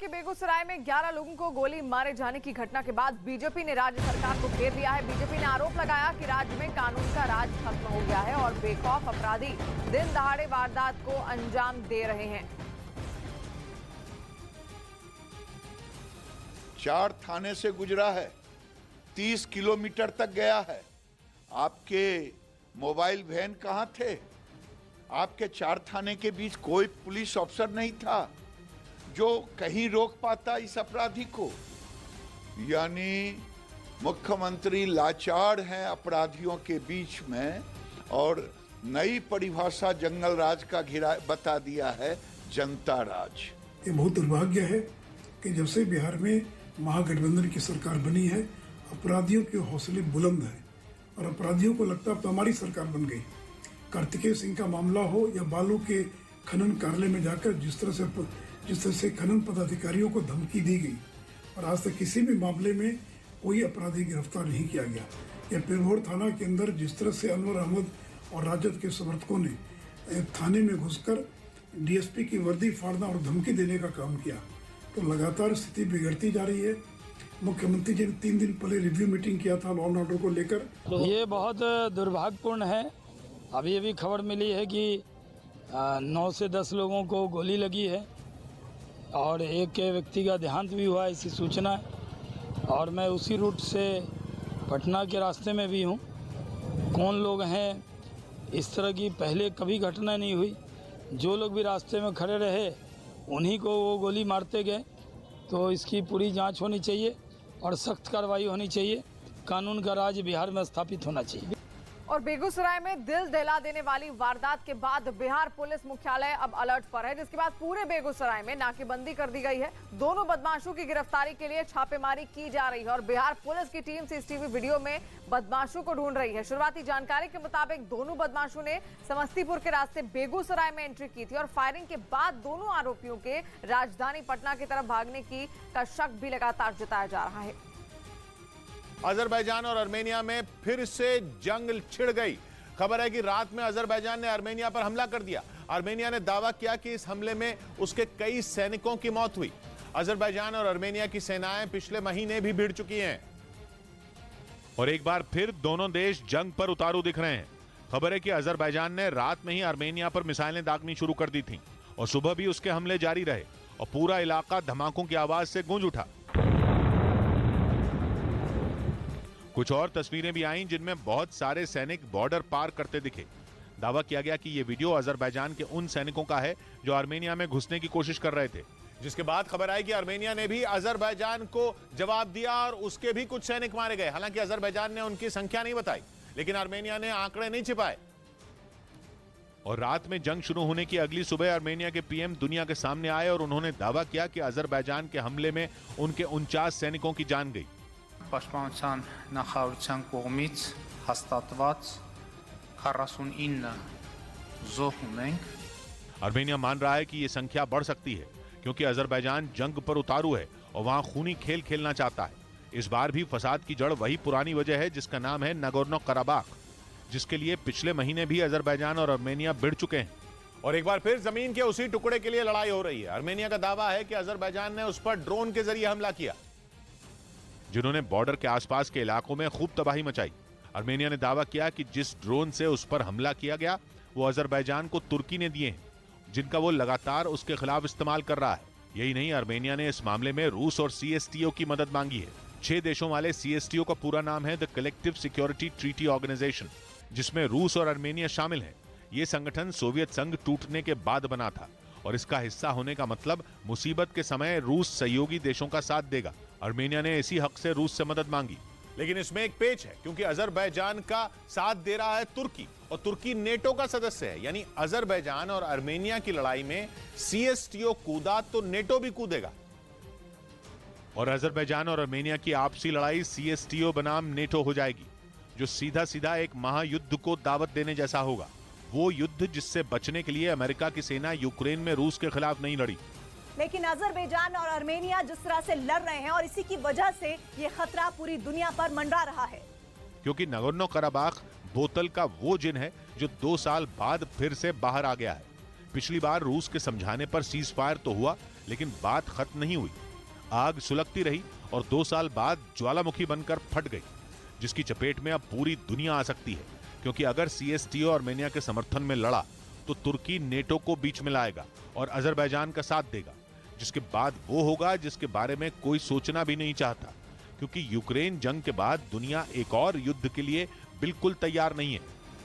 कि बेगूसराय में 11 लोगों को गोली मारे जाने की घटना के बाद बीजेपी ने राज्य सरकार को घेर लिया है। बीजेपी ने आरोप लगाया कि राज्य में कानून का राज खत्म हो गया है और बेखौफ अपराधी दिन दहाड़े वारदात को अंजाम दे रहे हैं। 4 थाने से गुजरा है, 30 किलोमीटर तक गया है। आपके मोबाइल वैन कहां थे? आपके 4 थाने के बीच कोई पुलिस अफसर नहीं था जो कहीं रोक पाता इस अपराधी को। यानी मुख्यमंत्री लाचार हैं अपराधियों के बीच में और नई परिभाषा जंगल राज का घिरा बता दिया है जनता राज। ये बहुत दुर्भाग्य है कि जब से बिहार में महागठबंधन की सरकार बनी है, अपराधियों के हौसले बुलंद हैं और अपराधियों को लगता है अब तो हमारी सरकार बन गई। कार्तिकेय सिंह का मामला हो या बालू के खनन कार्यालय में जाकर जिस तरह से खनन पदाधिकारियों को धमकी दी गई और आज तक किसी भी मामले में कोई अपराधी गिरफ्तार नहीं किया गया। या पिरभोर थाना के अंदर जिस तरह से अनवर अहमद और राजद के समर्थकों ने थाने में घुसकर डीएसपी की वर्दी फाड़ना और धमकी देने का काम किया, तो लगातार स्थिति बिगड़ती जा रही है। मुख्यमंत्री जी ने 3 दिन पहले रिव्यू मीटिंग किया था लॉ एंड ऑर्डर को लेकर। ये बहुत दुर्भाग्यपूर्ण है। अभी खबर मिली है कि 9 से 10 लोगों को गोली लगी है और एक व्यक्ति का देहांत भी हुआ, ऐसी सूचना है। और मैं उसी रूट से पटना के रास्ते में भी हूँ। कौन लोग हैं, इस तरह की पहले कभी घटना नहीं हुई। जो लोग भी रास्ते में खड़े रहे उन्हीं को वो गोली मारते गए। तो इसकी पूरी जांच होनी चाहिए और सख्त कार्रवाई होनी चाहिए। कानून का राज बिहार में स्थापित होना चाहिए। और बेगूसराय में दिल दहला देने वाली वारदात के बाद बिहार पुलिस मुख्यालय अब अलर्ट पर है, जिसके बाद पूरे बेगूसराय में नाकेबंदी कर दी गई है। दोनों बदमाशों की गिरफ्तारी के लिए छापेमारी की जा रही है और बिहार पुलिस की टीम सीसीटीवी वीडियो में बदमाशों को ढूंढ रही है। शुरुआती जानकारी के मुताबिक दोनों बदमाशों ने समस्तीपुर के रास्ते बेगूसराय में एंट्री की थी और फायरिंग के बाद दोनों आरोपियों के राजधानी पटना की तरफ भागने का शक भी लगातार जताया जा रहा है। अजरबैजान और आर्मेनिया में फिर से जंग छिड़ गई। खबर है कि रात में अजरबैजान ने आर्मेनिया पर हमला कर दिया। आर्मेनिया ने दावा किया कि इस हमले में उसके कई सैनिकों की मौत हुई। अजरबैजान और आर्मेनिया की सेनाएं पिछले महीने भी भिड़ चुकी हैं और एक बार फिर दोनों देश जंग पर उतारू दिख रहे हैं। खबर है कि अजरबैजान ने रात में ही आर्मेनिया पर मिसाइलें दागनी शुरू कर दी थीं और सुबह भी उसके हमले जारी रहे और पूरा इलाका धमाकों की आवाज से गूंज उठा। कुछ और तस्वीरें भी आईं जिनमें बहुत सारे सैनिक बॉर्डर पार करते दिखे। दावा किया गया कि यह वीडियो अजरबैजान के उन सैनिकों का है जो आर्मेनिया में घुसने की कोशिश कर रहे थे, जिसके बाद खबर आई कि आर्मेनिया ने भी अजरबैजान को जवाब दिया और उसके भी कुछ सैनिक मारे गए। हालांकि अजरबैजान ने उनकी संख्या नहीं बताई, लेकिन आर्मेनिया ने आंकड़े नहीं छिपाए। और रात में जंग शुरू होने की अगली सुबह आर्मेनिया के पीएम दुनिया के सामने आए और उन्होंने दावा किया कि अजरबैजान के हमले में उनके 49 सैनिकों की जान गई। Պաշտպանության նախարարության կողմից հաստատված 49 զոհ ունենք। आर्मेनिया मान रहा है कि ये संख्या बढ़ सकती है क्योंकि अजरबैजान जंग पर उतारू है और वहां खूनी खेल खेलना चाहता है। इस बार भी फसाद की जड़ वही पुरानी वजह है जिसका नाम है नगोर्नो कराबाख, जिसके लिए पिछले महीने भी अजरबैजान और आर्मेनिया भिड़ चुके हैं। और एक बार फिर जमीन के उसी टुकड़े के लिए लड़ाई हो रही है। आर्मेनिया का दावा है कि अजरबैजान ने उस पर ड्रोन के जरिए हमला किया, जिन्होंने बॉर्डर के आसपास के इलाकों में खूब तबाही मचाई। आर्मेनिया ने दावा किया कि जिस ड्रोन से उस पर हमला किया गया वो अजरबैजान को तुर्की ने दिए हैं, जिनका वो लगातार उसके खिलाफ इस्तेमाल कर रहा है। यही नहीं, आर्मेनिया ने इस मामले में रूस और सीएसटीओ की मदद मांगी है। 6 देशों वाले सीएसटीओ का पूरा नाम है the Collective Security Treaty Organization, जिसमें रूस और आर्मेनिया शामिल हैं। ये संगठन सोवियत संघ टूटने के बाद बना था और इसका हिस्सा होने का मतलब मुसीबत के समय रूस सहयोगी देशों का साथ देगा। आर्मेनिया ने इसी हक से रूस से मदद मांगी, लेकिन इसमें एक पेच है क्योंकि अजरबैजान का साथ दे रहा है तुर्की और तुर्की नेटो का सदस्य है। यानी अजरबैजान और आर्मेनिया की लड़ाई में सीएसटीओ कूदा तो नेटो भी कूदेगा और अजरबैजान और आर्मेनिया की आपसी लड़ाई सीएसटीओ बनाम नेटो हो जाएगी, जो सीधा सीधा एक महायुद्ध को दावत देने जैसा होगा। वो युद्ध जिससे बचने के लिए अमेरिका की सेना यूक्रेन में रूस के खिलाफ नहीं लड़ी। लेकिन अजरबैजान और आर्मेनिया जिस तरह से लड़ रहे हैं और इसी की वजह से ये खतरा पूरी दुनिया पर मंडरा रहा है, क्योंकि नगोर्नो कराबाख बोतल का वो जिन है जो 2 साल बाद फिर से बाहर आ गया है। पिछली बार रूस के समझाने पर सीज फायर तो हुआ, लेकिन बात खत्म नहीं हुई। आग सुलगती रही और 2 साल बाद ज्वालामुखी बनकर फट गई, जिसकी चपेट में अब पूरी दुनिया आ सकती है, क्योंकि अगर सीएसटीओ आर्मेनिया के समर्थन में लड़ा तो तुर्की नेटो को बीच में लाएगा और अजरबैजान का साथ देगा, जिसके बाद वो होगा जिसके बारे में कोई सोचना भी नहीं चाहता, क्योंकि यूक्रेन जंग के बाद दुनिया एक और युद्ध के लिए बिल्कुल तैयार नहीं है।